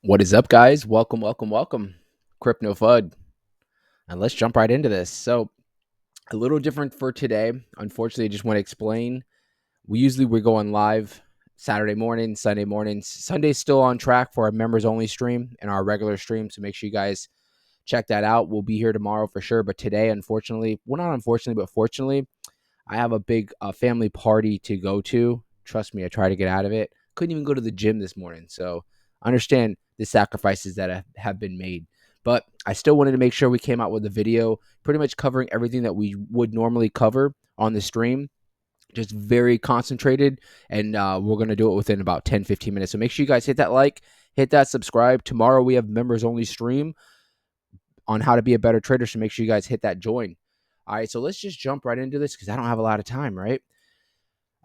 What is up, guys? Welcome. Crypto FUD. And let's jump right into this. So, a little different for today. Unfortunately, I just want to explain. We're going live Saturday morning, Sunday mornings. Sunday's still on track for our members only stream and our regular stream. So, make sure you guys check that out. We'll be here tomorrow for sure. But today, unfortunately, well, not unfortunately, but fortunately, I have a big family party to go to. Trust me, I try to get out of it. Couldn't even go to the gym this morning. So understand the sacrifices that have been made. But I still wanted to make sure we came out with a video pretty much covering everything that we would normally cover on the stream. Just very concentrated. And we're going to do it within about 10-15 minutes. So make sure you guys hit that like, hit that subscribe. Tomorrow we have members only stream on how to be a better trader. So make sure you guys hit that join. All right, so let's just jump right into this because I don't have a lot of time, right?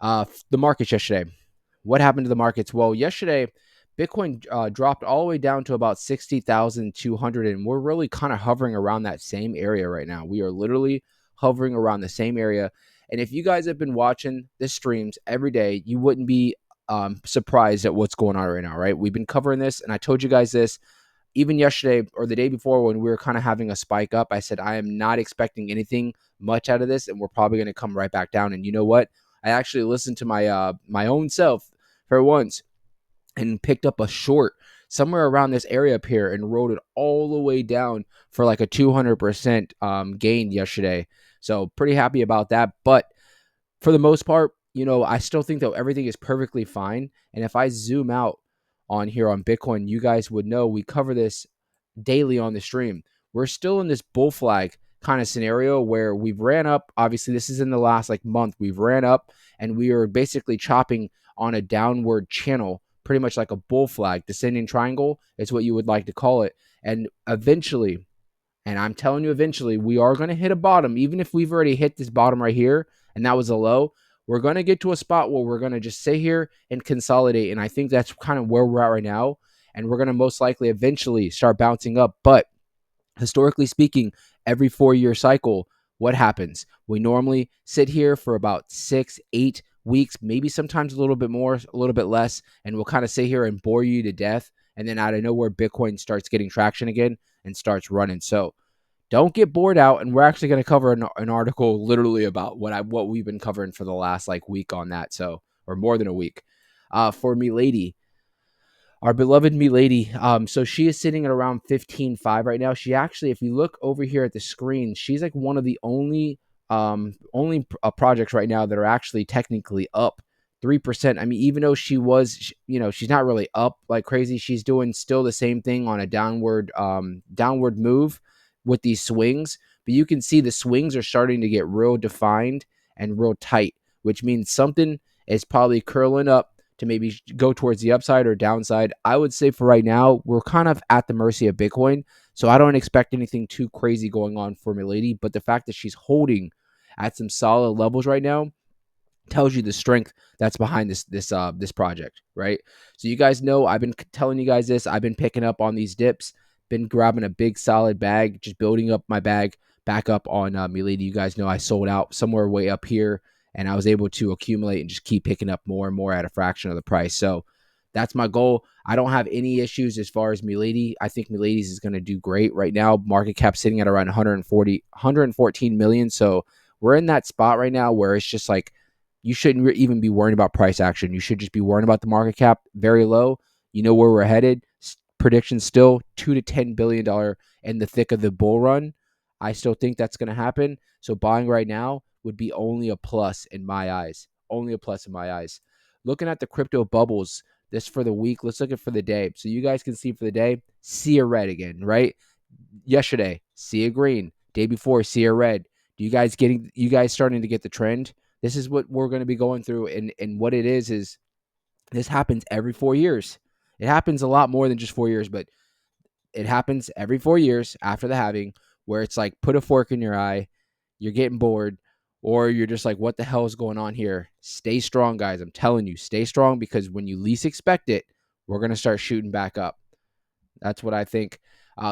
The markets yesterday. What happened to the markets? Well, yesterday, Bitcoin dropped all the way down to about 60,200, and we're really kind of hovering around that same area right now. We are literally hovering around the same area. And if you guys have been watching the streams every day, you wouldn't be surprised at what's going on right now, right? We've been covering this, and I told you guys this even yesterday or the day before when we were kind of having a spike up. I said, I am not expecting anything much out of this, and we're probably going to come right back down. And you know what? I actually listened to my own self for once and picked up a short somewhere around this area up here and rode it all the way down for like a 200% gain yesterday. So pretty happy about that. But for the most part, I still think that everything is perfectly fine. And if I zoom out on here on Bitcoin, you guys would know we cover this daily on the stream. We're still in this bull flag kind of scenario where we've ran up. Obviously, this is in the last like month. We've ran up and we are basically chopping on a downward channel, pretty much like a bull flag, descending triangle is what you would like to call it. And eventually, and I'm telling you, eventually, we are going to hit a bottom, even if we've already hit this bottom right here, and that was a low. We're going to get to a spot where we're going to just sit here and consolidate. And I think that's kind of where we're at right now. And we're going to most likely eventually start bouncing up. But historically speaking, every 4 year cycle, what happens? We normally sit here for about 6-8 weeks, maybe sometimes a little bit more, a little bit less, and we'll kind of sit here and bore you to death. And then out of nowhere, Bitcoin starts getting traction again and starts running. So don't get bored out. And we're actually going to cover an article literally about what we've been covering for the last like week on that. So, or more than a week. For Milady, our beloved Milady. So she is sitting at around 15.5 right now. She actually, if you look over here at the screen, she's like one of the only projects right now that are actually technically up 3%. I mean, even though she was, she's not really up like crazy. She's doing still the same thing on a downward move with these swings. But you can see the swings are starting to get real defined and real tight, which means something is probably curling up to maybe go towards the upside or downside. I would say for right now, we're kind of at the mercy of Bitcoin. So I don't expect anything too crazy going on for Milady. But the fact that she's holding at some solid levels right now tells you the strength that's behind this project, right? So you guys know I've been telling you guys this. I've been picking up on these dips, been grabbing a big solid bag, just building up my bag back up on Milady. You guys know I sold out somewhere way up here, and I was able to accumulate and just keep picking up more and more at a fraction of the price. So that's my goal. I don't have any issues as far as Milady. I think Milady's is going to do great right now. Market cap sitting at around 114 million. So we're in that spot right now where it's just like you shouldn't even be worrying about price action. You should just be worrying about the market cap very low. You know where we're headed. Predictions still $2 to $10 billion in the thick of the bull run. I still think that's going to happen. So buying right now would be only a plus in my eyes. Only a plus in my eyes. Looking at the crypto bubbles, this for the week. Let's look at for the day. So you guys can see for the day, see a red again, right? Yesterday, see a green. Day before, see a red. Do you guys starting to get the trend? This is what we're going to be going through, and what it is this happens every 4 years. It happens a lot more than just 4 years, but it happens every 4 years after the halving, where it's like put a fork in your eye, you're getting bored, or you're just like, what the hell is going on here? Stay strong, guys. I'm telling you, stay strong, because when you least expect it, we're going to start shooting back up. That's what I think.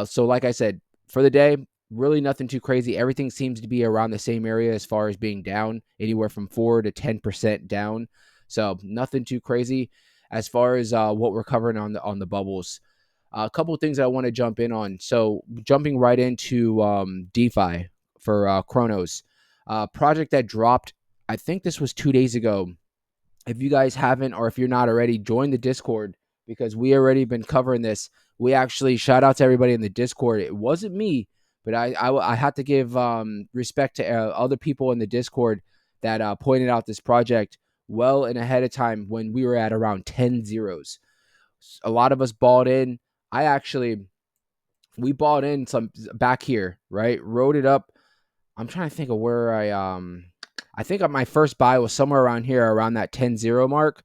So like I said, for the day, really nothing too crazy. Everything seems to be around the same area as far as being down, anywhere from 4 to 10% down. So nothing too crazy as far as what we're covering on the bubbles. A couple of things I want to jump in on. So jumping right into DeFi for Kronos, project that dropped. I think this was 2 days ago. If you guys haven't, or if you're not already, join the Discord because we already been covering this. We actually shout out to everybody in the Discord. It wasn't me, but I had to give respect to other people in the Discord that pointed out this project well and ahead of time when we were at around 10 zeros. A lot of us bought in. I actually we bought in some back here, right? Wrote it up. I'm trying to think of where I think my first buy was somewhere around here, around that 10-0 mark.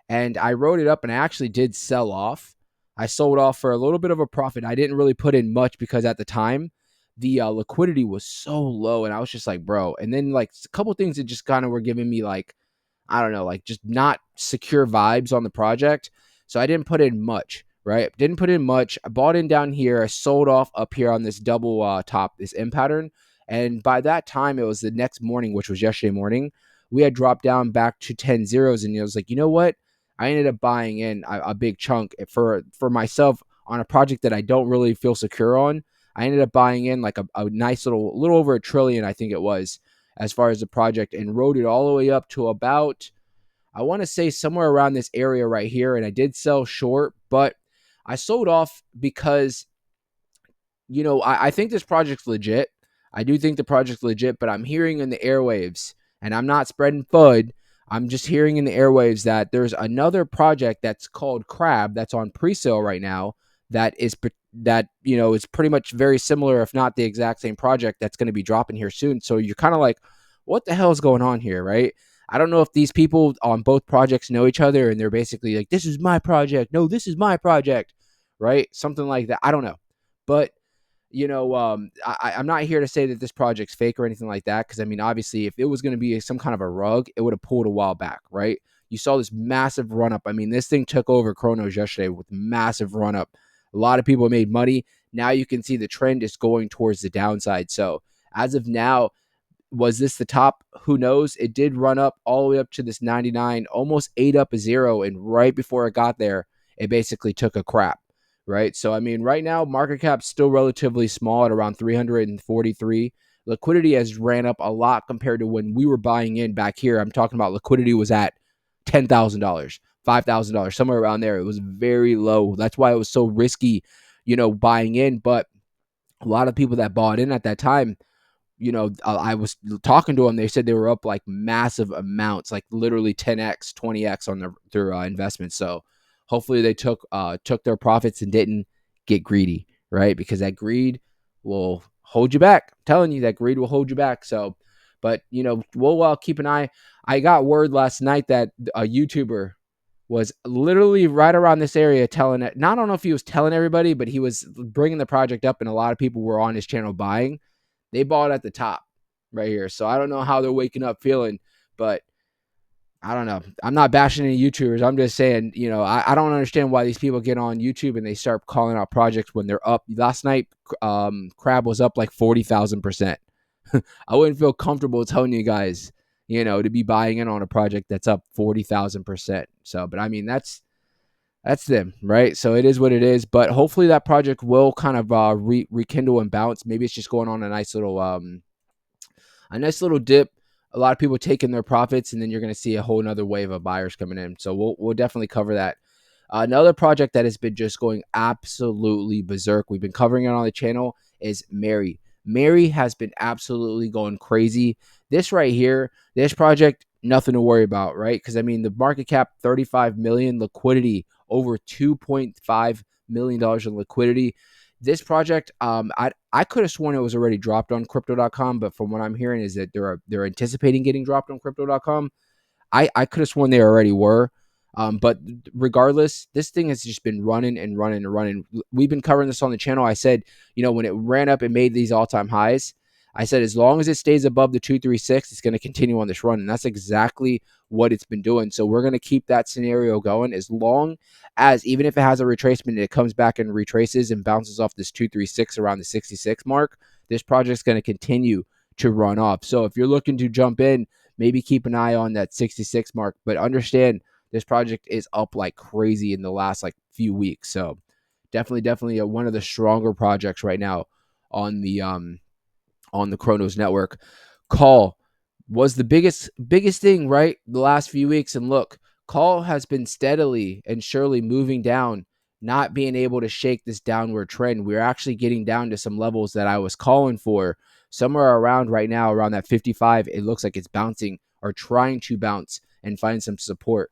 And I wrote it up and I actually did sell off. I sold off for a little bit of a profit. I didn't really put in much because at the time the liquidity was so low and I was just like, bro. And then like a couple things that just kind of were giving me like, I don't know, like just not secure vibes on the project. So I didn't put in much, right? Didn't put in much. I bought in down here. I sold off up here on this double top, this M pattern. And by that time, it was the next morning, which was yesterday morning. We had dropped down back to 10 zeros. And it was like, you know what? I ended up buying in a big chunk for myself on a project that I don't really feel secure on. I ended up buying in like a nice little over $1 trillion, I think it was, as far as the project, and rode it all the way up to about, I want to say somewhere around this area right here. And I did sell short, but I sold off because, I think this project's legit. I do think the project's legit, but I'm hearing in the airwaves, and I'm not spreading FUD. I'm just hearing in the airwaves that there's another project that's called Crab that's on pre-sale right now that is pretty much very similar, if not the exact same project that's going to be dropping here soon. So you're kind of like, what the hell is going on here, right? I don't know if these people on both projects know each other and they're basically like, this is my project. No, this is my project, right? Something like that. I don't know. But I'm not here to say that this project's fake or anything like that. Cause I mean, obviously if it was going to be some kind of a rug, it would have pulled a while back, right? You saw this massive run up. I mean, this thing took over Kronos yesterday with massive run up. A lot of people made money. Now you can see the trend is going towards the downside. So as of now, was this the top? Who knows? It did run up all the way up to this 99, almost ate up a zero. And right before it got there, it basically took a crap, right? So, I mean, right now, market cap's still relatively small at around 343. Liquidity has ran up a lot compared to when we were buying in back here. I'm talking about liquidity was at $10,000, $5,000, somewhere around there. It was very low. That's why it was so risky, buying in. But a lot of people that bought in at that time, I was talking to them. They said they were up like massive amounts, like literally 10x, 20x on their investments. So hopefully they took their profits and didn't get greedy, right? Because that greed will hold you back. I'm telling you, that greed will hold you back. So, but we'll keep an eye. I got word last night that a YouTuber was literally right around this area telling it. Now, I don't know if he was telling everybody, but he was bringing the project up, and a lot of people were on his channel buying. They bought at the top right here. So I don't know how they're waking up feeling, but I don't know. I'm not bashing any YouTubers. I'm just saying, I don't understand why these people get on YouTube and they start calling out projects when they're up. Last night, Crab was up like 40,000%. I wouldn't feel comfortable telling you guys, to be buying in on a project that's up 40,000%. So, but I mean, that's them, right? So it is what it is. But hopefully that project will kind of rekindle and bounce. Maybe it's just going on a nice little dip. A lot of people taking their profits, and then you're going to see a whole nother wave of buyers coming in. So we'll definitely cover that. Another project that has been just going absolutely berserk, we've been covering it on the channel, is Mary. Mary has been absolutely going crazy. This right here, this project, nothing to worry about, right? Because I mean, the market cap, 35 million, liquidity, over $2.5 million in liquidity. This project, I could have sworn it was already dropped on crypto.com, but from what I'm hearing is that they're anticipating getting dropped on crypto.com. I could have sworn they already were. But regardless, this thing has just been running and running and running. We've been covering this on the channel. I said, when it ran up and made these all-time highs, I said, as long as it stays above the 236, it's going to continue on this run. And that's exactly what it's been doing. So we're going to keep that scenario going as long as, even if it has a retracement and it comes back and retraces and bounces off this 236 around the 66 mark, this project's going to continue to run off. So if you're looking to jump in, maybe keep an eye on that 66 mark, but understand this project is up like crazy in the last like few weeks. So Definitely one of the stronger projects right now on the Kronos network. Call was the biggest thing, right? The last few weeks, and look, Call has been steadily and surely moving down, not being able to shake this downward trend. We're actually getting down to some levels that I was calling for somewhere around right now, around that 55. It looks like it's bouncing or trying to bounce and find some support.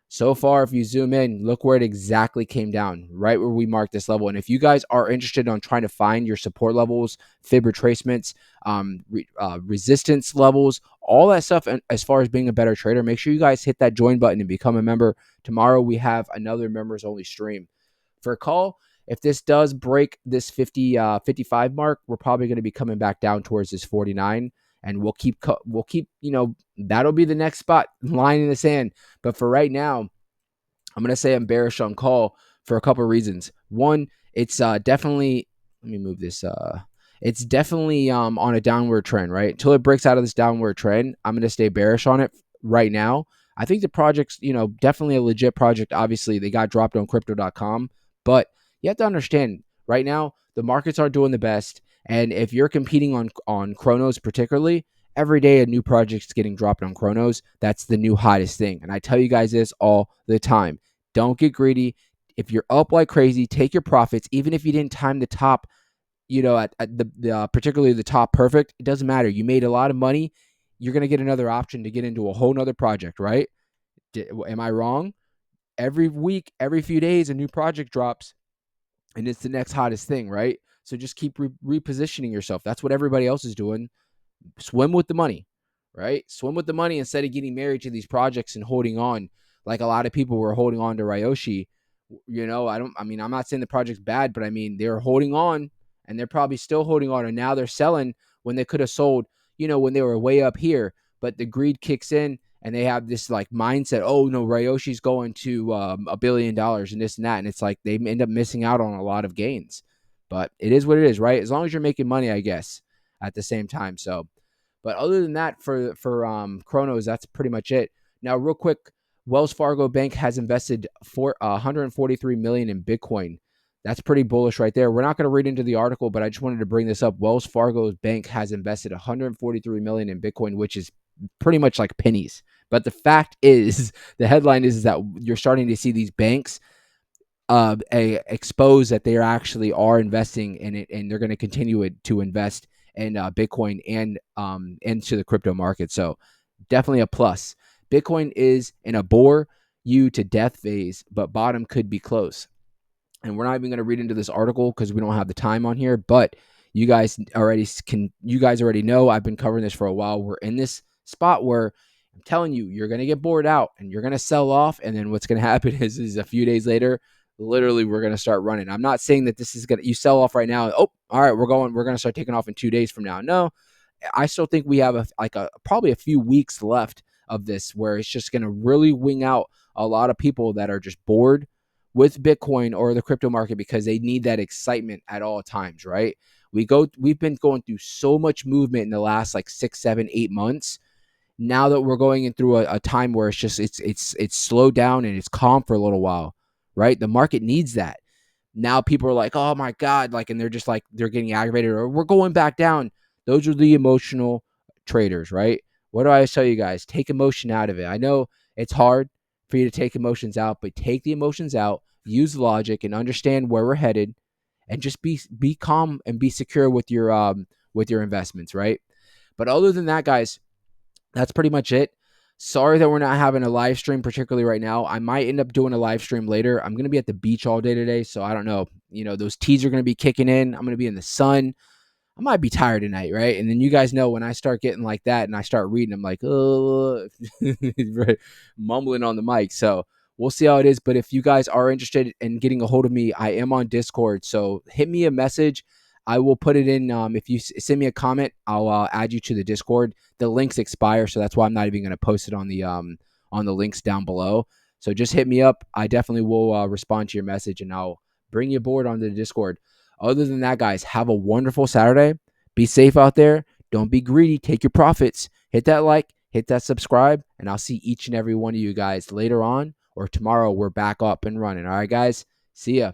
So far, if you zoom in, look where it exactly came down, right where we marked this level. And if you guys are interested on trying to find your support levels, fib retracements, resistance levels, all that stuff, and as far as being a better trader, make sure you guys hit that join button and become a member. Tomorrow, we have another members only stream. For a call, if this does break this 55 mark, we're probably going to be coming back down towards this 49, and we'll keep that'll be the next spot, line in the sand. But for right now, I'm going to say I'm bearish on call for a couple of reasons. One, it's definitely, let me move this. It's definitely on a downward trend, right? Until it breaks out of this downward trend, I'm going to stay bearish on it right now. I think the project's, definitely a legit project. Obviously, they got dropped on crypto.com, but you have to understand right now, the markets aren't doing the best. And if you're competing on Kronos particularly, every day a new project's getting dropped on Kronos. That's the new hottest thing. And I tell you guys this all the time. Don't get greedy. If you're up like crazy, take your profits. Even if you didn't time the top, at the particularly the top perfect, it doesn't matter. You made a lot of money. You're going to get another option to get into a whole nother project, right? Am I wrong? Every week, every few days, a new project drops and it's the next hottest thing, right? So just keep repositioning yourself. That's what everybody else is doing. Swim with the money, right? Swim with the money instead of getting married to these projects and holding on like a lot of people were holding on to Ryoshi. I'm not saying the project's bad, but I mean, they're holding on and they're probably still holding on. And now they're selling when they could have sold, when they were way up here. But the greed kicks in and they have this like mindset, oh no, Ryoshi's going to $1 billion and this and that. And it's like they end up missing out on a lot of gains. But it is what it is, right? As long as you're making money, I guess, at the same time. So, but other than that, for Kronos, that's pretty much it. Now, real quick, Wells Fargo Bank has invested 143 million in Bitcoin. That's pretty bullish right there. We're not going to read into the article, but I just wanted to bring this up. Wells Fargo Bank has invested 143 million in Bitcoin, which is pretty much like pennies. But the fact is, the headline is that you're starting to see these banks expose that they actually are investing in it, and they're going to continue to invest in Bitcoin and into the crypto market. So definitely a plus. Bitcoin is in a bore you to death phase, but bottom could be close. And we're not even going to read into this article because we don't have the time on here, but you guys already know I've been covering this for a while. We're in this spot where I'm telling you, you're going to get bored out and you're going to sell off. And then what's going to happen is a few days later, literally we're going to start running. I'm not saying that this is going to, you sell off right now. Oh, all right, we're going to start taking off in 2 days from now. No, I still think we have probably a few weeks left of this where it's just going to really wing out a lot of people that are just bored with Bitcoin or the crypto market because they need that excitement at all times, right? We've been going through so much movement in the last like 6, 7, 8 months. Now that we're going in through a time where it's slowed down and it's calm for a little while, right? The market needs that. Now people are like, oh my God, like, and they're just like, they're getting aggravated or we're going back down. Those are the emotional traders, right? What do I always tell you guys? Take emotion out of it. I know it's hard for you to take emotions out, but take the emotions out, use logic and understand where we're headed and just be calm and be secure with your investments, right? But other than that, guys, that's pretty much it. Sorry that we're not having a live stream, particularly right now. I might end up doing a live stream later. I'm going to be at the beach all day today, so I don't know. Those teas are going to be kicking in. I'm going to be in the sun. I might be tired tonight, right? And then you guys know when I start getting like that and I start reading, I'm like, oh, mumbling on the mic. So we'll see how it is. But if you guys are interested in getting a hold of me, I am on Discord. So hit me a message. I will put it in. If you send me a comment, I'll add you to the Discord. The links expire, so that's why I'm not even going to post it on the links down below. So just hit me up. I definitely will respond to your message, and I'll bring you aboard onto the Discord. Other than that, guys, have a wonderful Saturday. Be safe out there. Don't be greedy. Take your profits. Hit that like, hit that subscribe, and I'll see each and every one of you guys later on or tomorrow. We're back up and running. All right, guys. See ya.